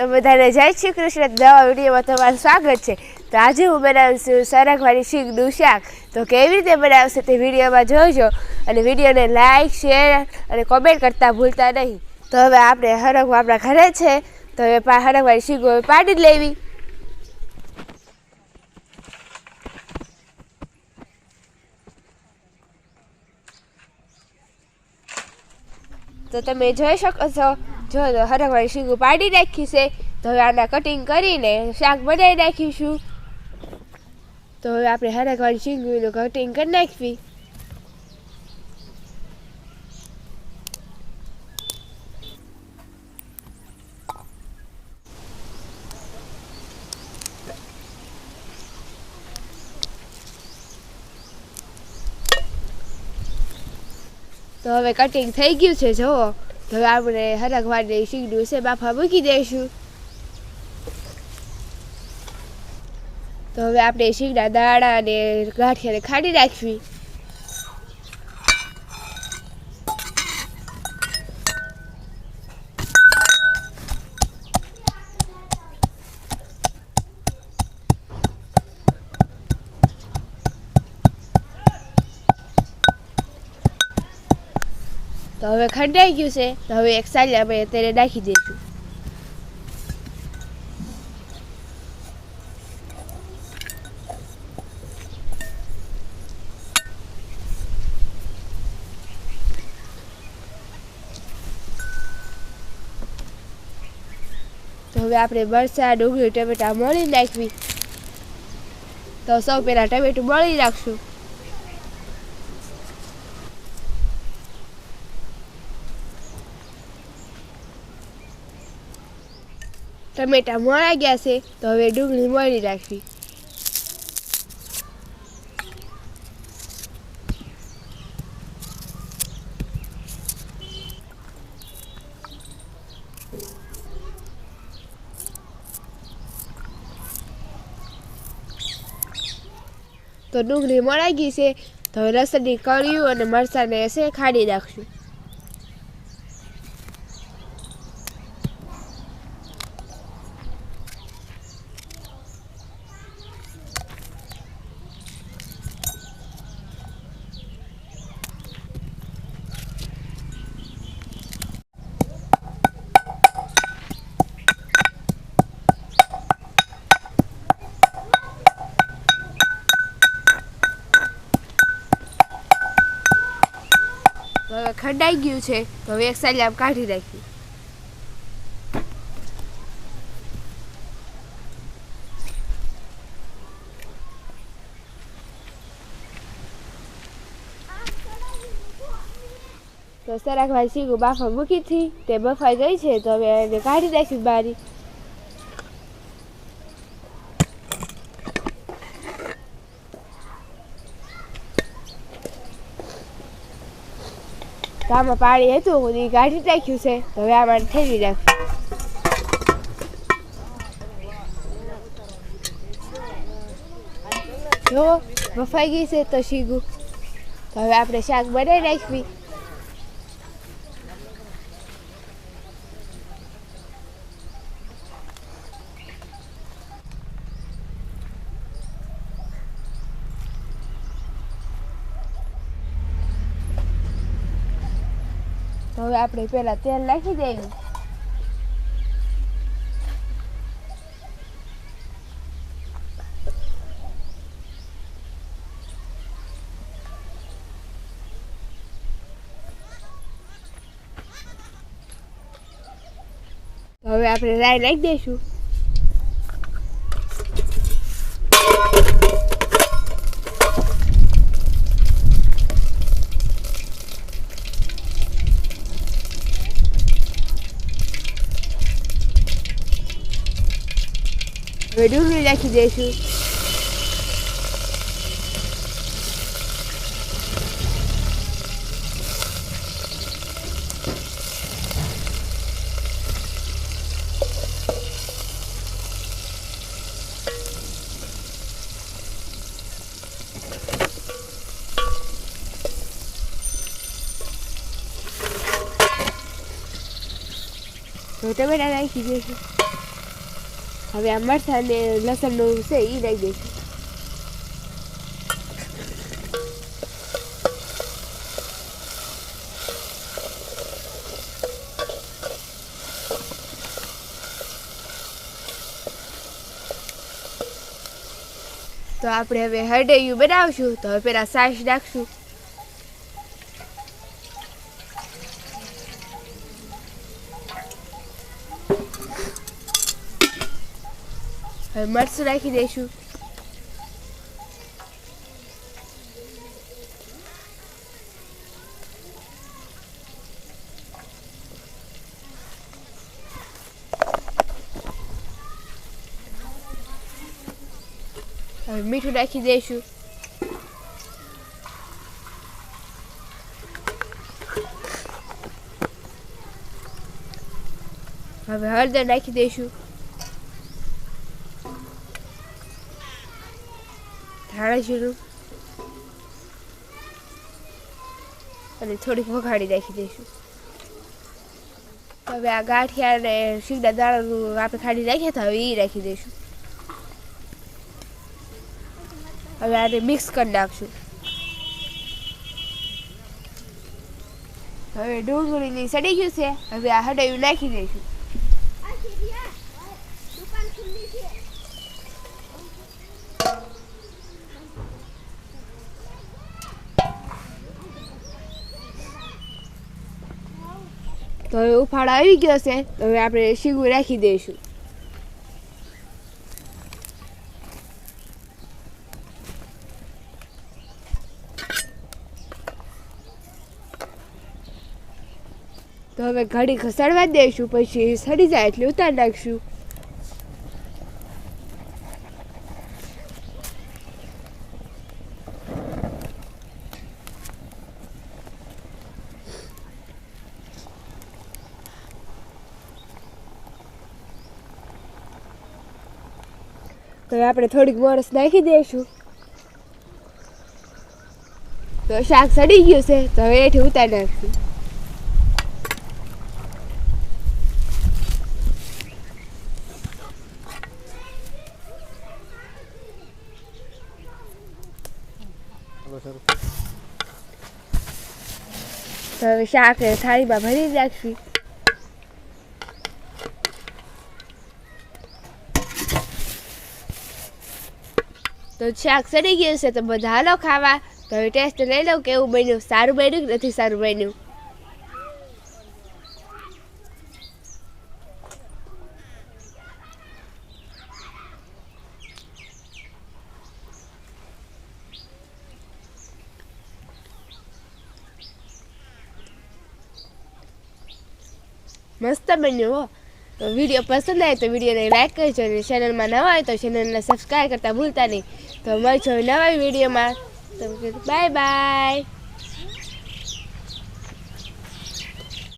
તો બધાને જય શ્રી કૃષ્ણ. નવા વિડીયોમાં તમારું સ્વાગત છે. તો આજે હું બનાવીશું સરગવાની શીંગનું શાક. તો કેવી રીતે બનાવશે તે વિડીયોમાં જોજો અને વિડીયોને લાઇક, શેર અને કોમેન્ટ કરતાં ભૂલતા નહીં. તો હવે આપણે હરગવા આપણા ઘરે છે, તો હવે હરગવાની શીંગો પાડી જ લેવી. તો તમે જોઈ શકો છો, જો હરગવાની શીંગો પાડી નાખી છે. તો હવે આના કટિંગ કરીને શાક બનાવી નાખીશું. તો હવે આપણે હરગવાની શીંગનું કટિંગ કરી નાખવી. તો હવે કટિંગ થઈ ગયું છે જુઓ. તો હવે આપણે હરગવાની શીંગનું છે બાફા મૂકી દઈશું. તો હવે આપણે શીંગના દાણા અને ગાંઠિયાને ખાંડી નાખવી. તો હવે ખંડાઈ ગયું છે. તો હવે એક સાલી આપણે તેને નાખી દઈશું. તો હવે આપણે મરચાં, ડુંગળી, ટમેટાં મળી નાખવી. તો સૌ પહેલાં ટમેટું મળી નાખશું. ટમેટા મળી ગયા છે. તો હવે ડુંગળી મળી નાખવી. તો ડુંગળી મળી ગઈ છે. તો હવે લસણની કળીઓ અને મરચાંને છે ખાંડી નાખશું. હવે ખંડાઈ ગયું છે. તો હવે એક સાલી આમ કાઢી નાખી. તો સરગવાની શીંગો બાફા મૂકી હતી, તે બફાઈ ગઈ છે. તો હવે એને કાઢી નાખી બારી. આમાં પાણી હતું એ કાઢી નાખ્યું છે. તો હવે આમાં ઠેરવી નાખ્યું. જો બફાઈ ગઈ છે તો શીંગું. તો હવે આપણે શાક બનાવી નાખવી. તો હવે આપણે પહેલાં તેલ નાખી દેવું. તો હવે આપણે રાઈ નાખી દઈશું. હવે ડુંગળી નાખી દઈશું. તો ટમેટા નાખી દઈશું. હવે આ મરચાં ને લસણનું છે એ નાખી દઈશું. તો આપણે હવે હરડૈયું બનાવશું. તો હવે પેલા છાશ નાખશું. હવે મરચું નાખી દઈશું. હવે મીઠું નાખી દઈશું. હવે હળદર નાખી દઈશું. ધાણા જીરું અને થોડીક વઘાડી નાખી દઈશું. હવે આ ગાંઠિયા અને શીંગના દાણાનું આપણે ખાડી નાખ્યા હતા, હવે એ નાખી દઈશું. હવે આને મિક્સ કરી નાખશું. હવે ડુંગળીની સડી ગયું છે. હવે આ હરડૈયું નાખી દઈશું. તો હવે ઉફાળો આવી ગયો છે. તો હવે આપણે શીંગું રાખી દઈશું. તો હવે ઘડી સડવા દઈશું, પછી સડી જાય એટલે ઉતારી નાખશું. તો આપણે થોડીક મોરસ નાખી દઈશું. તો શાક સડી ગયું છે. તો હવે એથી ઉતારી નાખશું. તો હવે શાક થાળીમાં ભરી નાખશું. તો શાક સડી ગયું છે. તો બધા હાલો ખાવા. તો હવે ટેસ્ટ લઈ લઉં કેવું બન્યું, સારું બન્યું કે નથી સારું બન્યું. મસ્ત બન્યું હો. તો વિડીયો પસંદ આવે તો વિડીયોને લાઈક કરજો અને ચેનલમાં નવા હોય તો ચેનલને સબસ્ક્રાઈબ કરતા ભૂલતા નહીં. તો મળજો નવા વિડીયોમાં. તો બાય બાય.